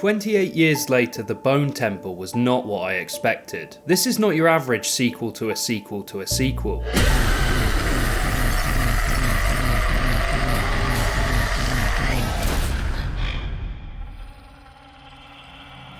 28 years later, The Bone Temple was not what I expected. This is not your average sequel to a sequel to a sequel.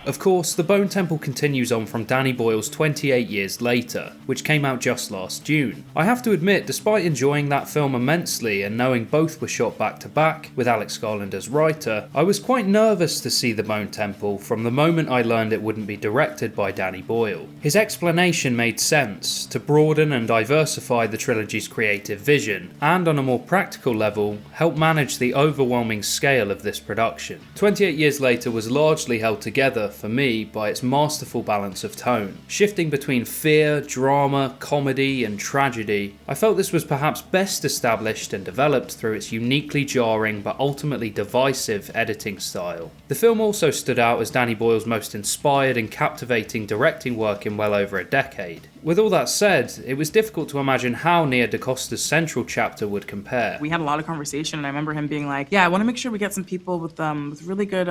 Of course, The Bone Temple continues on from Danny Boyle's 28 Years Later, which came out just last June. I have to admit, despite enjoying that film immensely and knowing both were shot back to back, with Alex Garland as writer, I was quite nervous to see The Bone Temple from the moment I learned it wouldn't be directed by Danny Boyle. His explanation made sense, to broaden and diversify the trilogy's creative vision, and on a more practical level, help manage the overwhelming scale of this production. 28 Years Later was largely held together for me by its masterful balance of tone. Shifting between fear, drama, comedy and tragedy, I felt this was perhaps best established and developed through its uniquely jarring but ultimately divisive editing style. The film also stood out as Danny Boyle's most inspired and captivating directing work in well over a decade. With all that said, it was difficult to imagine how Nia DaCosta's central chapter would compare. We had a lot of conversation and I remember him being like, yeah, I want to make sure we get some people with really good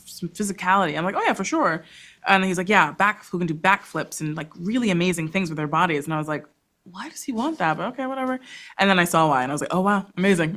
some physicality. I'm like, oh yeah, for sure. And he's like, yeah, who can do backflips and like really amazing things with their bodies. And I was like, why does he want that? But okay, whatever. And then I saw why, and I was like, oh wow, amazing.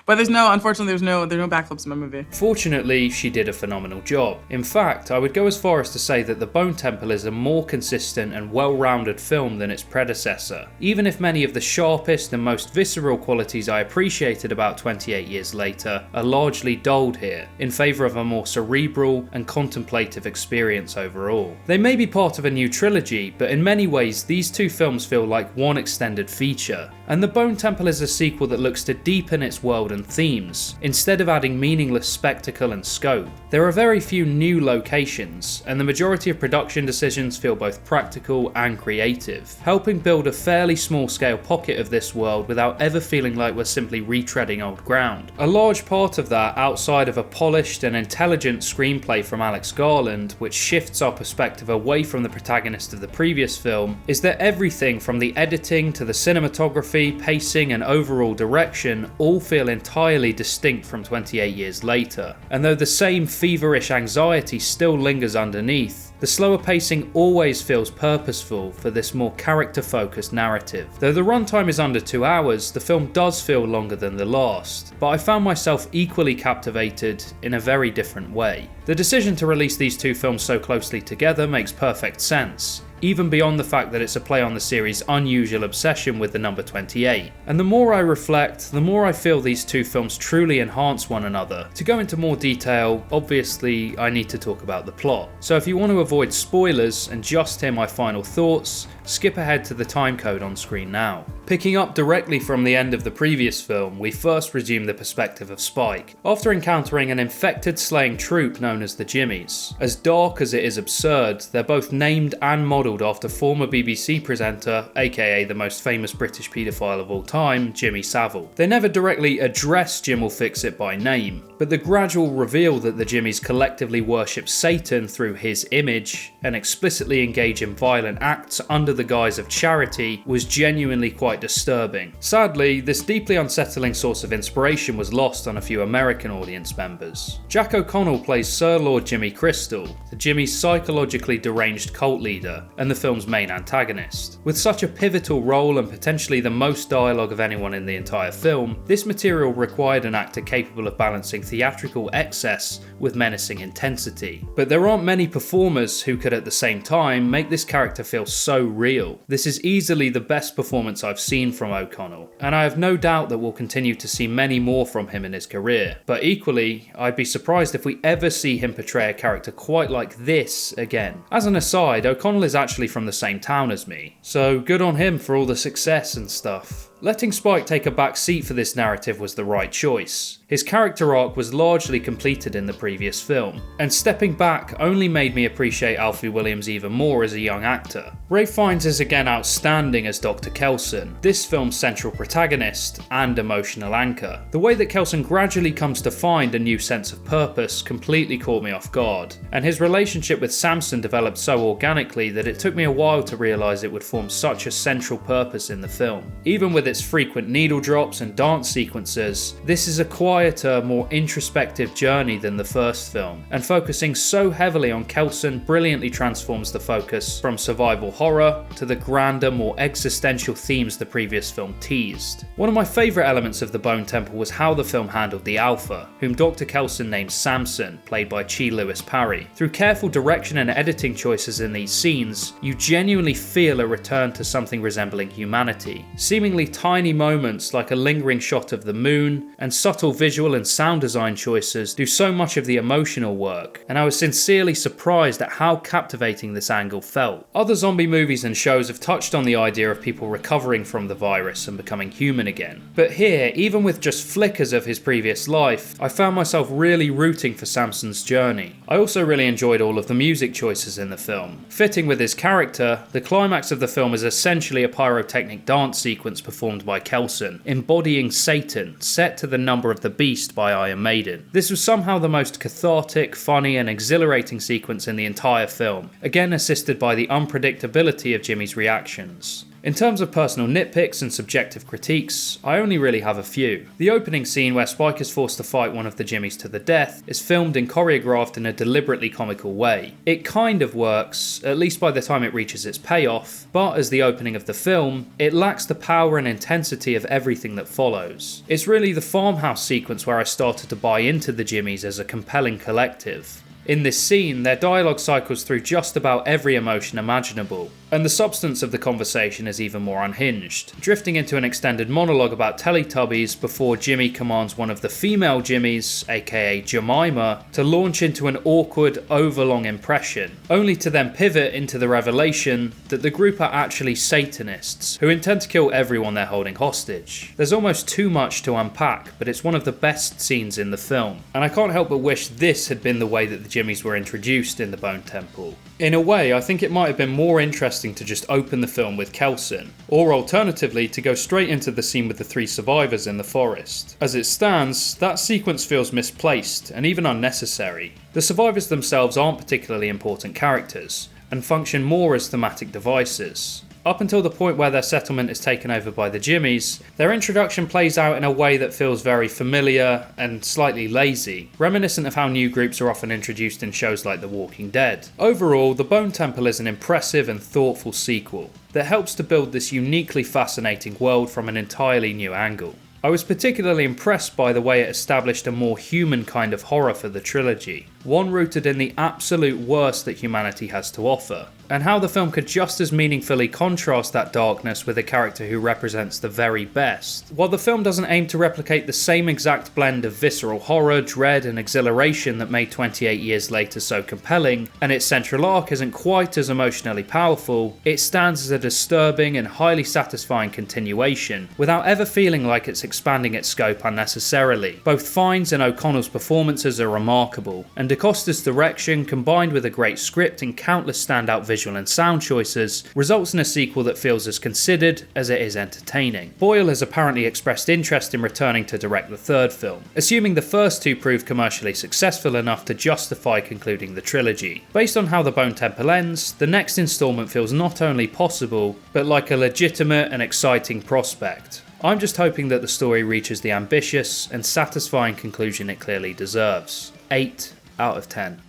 But unfortunately, there's no backflips in my movie. Fortunately, she did a phenomenal job. In fact, I would go as far as to say that The Bone Temple is a more consistent and well-rounded film than its predecessor, even if many of the sharpest and most visceral qualities I appreciated about 28 Years Later are largely dulled here, in favour of a more cerebral and contemplative experience overall. They may be part of a new trilogy, but in many ways, these two films feel like one extended feature, and The Bone Temple is a sequel that looks to deepen its world and themes, instead of adding meaningless spectacle and scope. There are very few new locations, and the majority of production decisions feel both practical and creative, helping build a fairly small scale pocket of this world without ever feeling like we're simply retreading old ground. A large part of that, outside of a polished and intelligent screenplay from Alex Garland, which shifts our perspective away from the protagonist of the previous film, is that everything from the editing to the cinematography, pacing and overall direction all feel entirely distinct from 28 Years Later. And though the same feverish anxiety still lingers underneath, the slower pacing always feels purposeful for this more character-focused narrative. Though the runtime is under 2 hours, the film does feel longer than the last, but I found myself equally captivated in a very different way. The decision to release these two films so closely together makes perfect sense, even beyond the fact that it's a play on the series' unusual obsession with the number 28. And the more I reflect, the more I feel these two films truly enhance one another. To go into more detail, obviously I need to talk about the plot. So if you want to avoid spoilers and just hear my final thoughts, skip ahead to the timecode on screen now. Picking up directly from the end of the previous film, we first resume the perspective of Spike, after encountering an infected slaying troop known as the Jimmies. As dark as it is absurd, they're both named and modelled after former BBC presenter, aka the most famous British paedophile of all time, Jimmy Savile. They never directly address Jim'll-Fix-It by name, but the gradual reveal that the Jimmies collectively worship Satan through his image and explicitly engage in violent acts under the guise of charity was genuinely quite disturbing. Sadly, this deeply unsettling source of inspiration was lost on a few American audience members. Jack O'Connell plays Sir Lord Jimmy Crystal, the Jimmy's psychologically deranged cult leader and the film's main antagonist. With such a pivotal role and potentially the most dialogue of anyone in the entire film, this material required an actor capable of balancing theatrical excess with menacing intensity. But there aren't many performers who could at the same time make this character feel so real. This is easily the best performance I've seen from O'Connell, and I have no doubt that we'll continue to see many more from him in his career. But equally, I'd be surprised if we ever see him portray a character quite like this again. As an aside, O'Connell is actually from the same town as me, so good on him for all the success and stuff. Letting Spike take a back seat for this narrative was the right choice. His character arc was largely completed in the previous film, and stepping back only made me appreciate Alfie Williams even more as a young actor. Ralph Fiennes is again outstanding as Dr Kelson, this film's central protagonist and emotional anchor. The way that Kelson gradually comes to find a new sense of purpose completely caught me off guard, and his relationship with Samson developed so organically that it took me a while to realise it would form such a central purpose in the film. Even with its frequent needle drops and dance sequences, this is a quiet quieter, more introspective journey than the first film, and focusing so heavily on Kelson brilliantly transforms the focus from survival horror to the grander, more existential themes the previous film teased. One of my favourite elements of the Bone Temple was how the film handled the Alpha, whom Dr Kelson named Samson, played by Chi Lewis Parry. Through careful direction and editing choices in these scenes, you genuinely feel a return to something resembling humanity. Seemingly tiny moments like a lingering shot of the moon, and subtle visual and sound design choices do so much of the emotional work, and I was sincerely surprised at how captivating this angle felt. Other zombie movies and shows have touched on the idea of people recovering from the virus and becoming human again, but here, even with just flickers of his previous life, I found myself really rooting for Samson's journey. I also really enjoyed all of the music choices in the film. Fitting with his character, the climax of the film is essentially a pyrotechnic dance sequence performed by Kelson, embodying Satan, set to the Number of the Beast by Iron Maiden. This was somehow the most cathartic, funny and exhilarating sequence in the entire film, again assisted by the unpredictability of Jimmy's reactions. In terms of personal nitpicks and subjective critiques, I only really have a few. The opening scene where Spike is forced to fight one of the Jimmys to the death is filmed and choreographed in a deliberately comical way. It kind of works, at least by the time it reaches its payoff, but as the opening of the film, it lacks the power and intensity of everything that follows. It's really the farmhouse sequence where I started to buy into the Jimmys as a compelling collective. In this scene, their dialogue cycles through just about every emotion imaginable, and the substance of the conversation is even more unhinged, drifting into an extended monologue about Teletubbies before Jimmy commands one of the female Jimmys, aka Jemima, to launch into an awkward, overlong impression, only to then pivot into the revelation that the group are actually Satanists, who intend to kill everyone they're holding hostage. There's almost too much to unpack, but it's one of the best scenes in the film, and I can't help but wish this had been the way that the Jimmys were introduced in the Bone Temple. In a way, I think it might have been more interesting to just open the film with Kelson, or alternatively to go straight into the scene with the three survivors in the forest. As it stands, that sequence feels misplaced and even unnecessary. The survivors themselves aren't particularly important characters, and function more as thematic devices. Up until the point where their settlement is taken over by the Jimmys, their introduction plays out in a way that feels very familiar and slightly lazy, reminiscent of how new groups are often introduced in shows like The Walking Dead. Overall, The Bone Temple is an impressive and thoughtful sequel that helps to build this uniquely fascinating world from an entirely new angle. I was particularly impressed by the way it established a more human kind of horror for the trilogy, one rooted in the absolute worst that humanity has to offer, and how the film could just as meaningfully contrast that darkness with a character who represents the very best. While the film doesn't aim to replicate the same exact blend of visceral horror, dread and exhilaration that made 28 Years Later so compelling, and its central arc isn't quite as emotionally powerful, it stands as a disturbing and highly satisfying continuation, without ever feeling like it's expanding its scope unnecessarily. Both Fiennes and O'Connell's performances are remarkable, and DaCosta's direction, combined with a great script and countless standout visual and sound choices, results in a sequel that feels as considered as it is entertaining. Boyle has apparently expressed interest in returning to direct the third film, assuming the first two prove commercially successful enough to justify concluding the trilogy. Based on how The Bone Temple ends, the next installment feels not only possible, but like a legitimate and exciting prospect. I'm just hoping that the story reaches the ambitious and satisfying conclusion it clearly deserves. 8 out of 10.